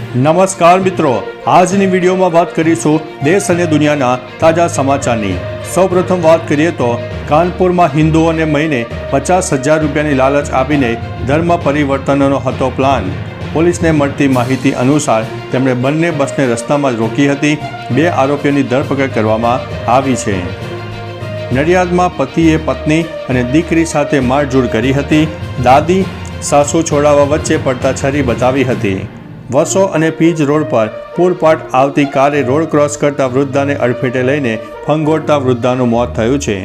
નમસ્કાર મિત્રો, આજની વિડીયોમાં વાત કરીશું દેશ અને દુનિયાના તાજા સમાચારની। સૌપ્રથમ વાત કરીએ તો કાનપુરમાં હિન્દુઓને મહિને 50,000 રૂપિયાની લાલચ આપીને ધર્મ પરિવર્તનનો હતો પ્લાન। પોલીસને મળતી માહિતી અનુસાર તેમણે બંને બસને રસ્તામાં જ રોકી હતી। 2 આરોપીઓની ધરપકડ કરવામાં આવી છે। નડિયાદમાં પતિએ પત્ની અને દીકરી સાથે મારઝૂડ કરી હતી। દાદી સાસુ છોડાવવા વચ્ચે પડતા છરી બતાવી હતી। વસો અને પીજ રોડ પર પૂરપાટ આવતી કારે રોડ ક્રોસ કરતા વૃદ્ધાને અડફેટે લઈને ફંગોળતા વૃદ્ધાનું મોત થયું છે।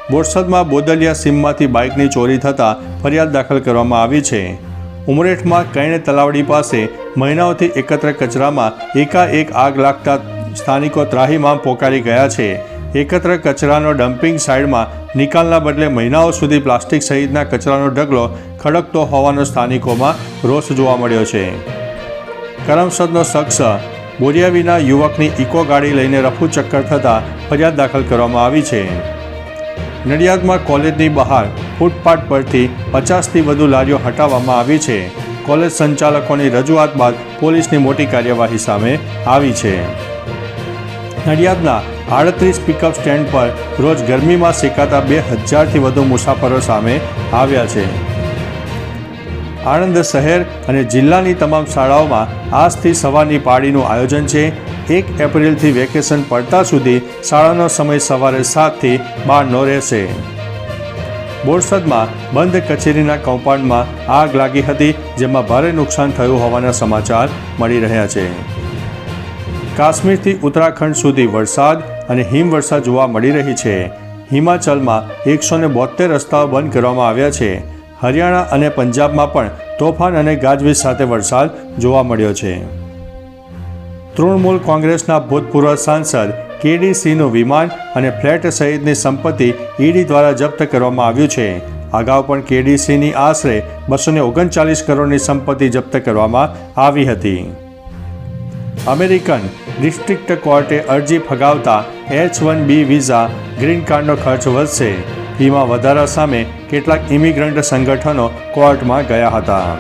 બોરસદમાં બોદલિયા સીમમાંથી બાઇકની ચોરી થતાં ફરિયાદ દાખલ કરવામાં આવી છે। ઉમરેઠમાં કૈણ તલાવડી પાસે મહિનાઓથી એકત્ર કચરામાં એકાએક આગ લાગતા સ્થાનિકો ત્રાહિમામ પોકારી ગયા છે। એકત્ર કચરાનો ડમ્પિંગ સાઇડમાં નિકાલના બદલે મહિનાઓ સુધી પ્લાસ્ટિક સહિતના કચરાનો ઢગલો ખડકતો હોવાનો સ્થાનિકોમાં રોષ જોવા મળ્યો છે। કરમસદનો શખ્સ બોરિયાવીના યુવકની ઇકો ગાડી લઈને રફુ ચક્કર થતાં ફરિયાદ દાખલ કરવામાં આવી છે। નડિયાદમાં કોલેજની બહાર ફૂટપાથ પરથી 50થી વધુ લારીઓ હટાવવામાં આવી છે। કોલેજ સંચાલકોની રજૂઆત બાદ પોલીસની મોટી કાર્યવાહી સામે આવી છે। નડિયાદના 38 પિકઅપ સ્ટેન્ડ પર રોજ ગરમીમાં શેકાતા 2000થી વધુ મુસાફરો સામે આવ્યા છે। આણંદ શહેર અને જિલ્લાની તમામ શાળાઓમાં આજથી સવારની પાળીનું આયોજન છે। 1 એપ્રિલથી વેકેશન પડતા સુધી શાળાનો સમય સવારે 7થી 12નો રહેશે। બોરસદમાં બંધ કચેરીના કમ્પાઉન્ડમાં આગ લાગી હતી, જેમાં ભારે નુકસાન થયું હોવાના સમાચાર મળી રહ્યા છે। કાશ્મીરથી ઉત્તરાખંડ સુધી વરસાદ અને હિમવર્ષા જોવા મળી રહી છે। હિમાચલમાં 172 રસ્તાઓ બંધ કરવામાં આવ્યા છે। હરિયાણા અને પંજાબમાં પણ તોફાન અને ગાજવીજ સાથે વરસાદ જોવા મળ્યો છે। તૃણમૂલ કોંગ્રેસના ભૂતપૂર્વ સાંસદ કેડી સિંહનું વિમાન અને ફ્લેટ સહિતની સંપત્તિ ઈડી દ્વારા જપ્ત કરવામાં આવ્યું છે। અગાઉ પણ કેડી સિંહની આશરે 239 કરોડની સંપત્તિ જપ્ત કરવામાં આવી હતી। અમેરિકન ડિસ્ટ્રિક્ટ કોર્ટે અરજી ફગાવતા H-1B વિઝા ગ્રીન કાર્ડનો ખર્ચ વધશે। ફીમાં વધારા સામે કેટલાક ઇમિગ્રન્ટ સંગઠનો કોર્ટમાં ગયા હતા।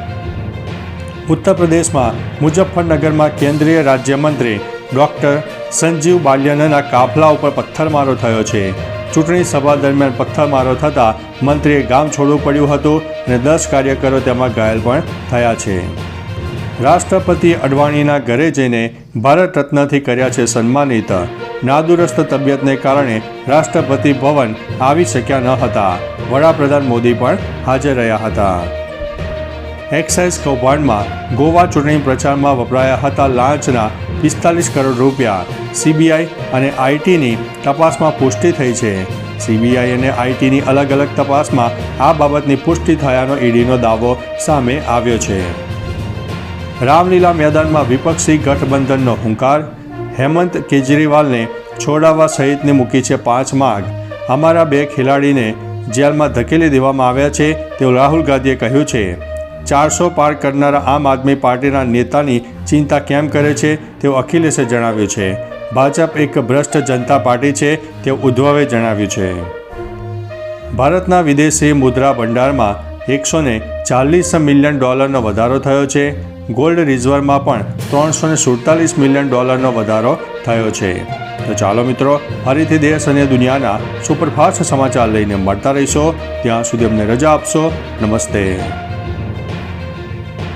ઉત્તર પ્રદેશમાં મુઝફ્ફરનગરમાં કેન્દ્રીય રાજ્યમંત્રી ડૉક્ટર સંજીવ બાલિયાનના કાફલા ઉપર પથ્થરમારો થયો છે। ચૂંટણી સભા દરમિયાન પથ્થરમારો થતાં મંત્રીએ ગામ છોડવું પડ્યું હતું અને 10 કાર્યકરો તેમાં ઘાયલ પણ થયા છે। રાષ્ટ્રપતિએ અડવાણીના ઘરે જઈને ભારત રત્નથી કર્યા છે સન્માનિત। નાદુરસ્ત તબિયતને કારણે રાષ્ટ્રપતિ ભવન આવી શક્યા ન હતા। વડાપ્રધાન મોદી પણ હાજર રહ્યા હતા। એક્સાઇઝ કૌભાંડમાં ગોવા ચૂંટણી પ્રચારમાં વપરાયા હતા લાંચના 45 કરોડ રૂપિયા। સીબીઆઈ અને આઈટીની તપાસમાં પુષ્ટિ થઈ છે। સીબીઆઈ અને આઈટીની અલગ અલગ તપાસમાં આ બાબતની પુષ્ટિ થયાનો ઈડીનો દાવો સામે આવ્યો છે। રામલીલા મેદાનમાં વિપક્ષી ગઠબંધનનો હુંકાર। હેમંત કેજરીવાલને છોડાવવા સહિતની મૂકી છે 5 માંગ। અમારા 2 ખેલાડીને જેલમાં ધકેલી દેવામાં આવ્યા છે તેવું રાહુલ ગાંધીએ કહ્યું છે। 400 પાર કરનારા આમ આદમી પાર્ટીના નેતાની ચિંતા કેમ કરે છે તેવું અખિલેશે જણાવ્યું છે। ભાજપ એક ભ્રષ્ટ જનતા પાર્ટી છે તેવું ઉદ્ધવે જણાવ્યું છે। ભારતના વિદેશી મુદ્રા ભંડારમાં $140 મિલિયન વધારો થયો છે। ગોલ્ડ રિઝર્વમાં પણ $347 મિલિયન વધારો થયો છે। તો ચાલો મિત્રો, ફરીથી દેશ અને દુનિયાના સુપરફાસ્ટ સમાચાર લઈને મળતા રહીશો। ત્યાં સુધી અમને રજા આપશો। નમસ્તે।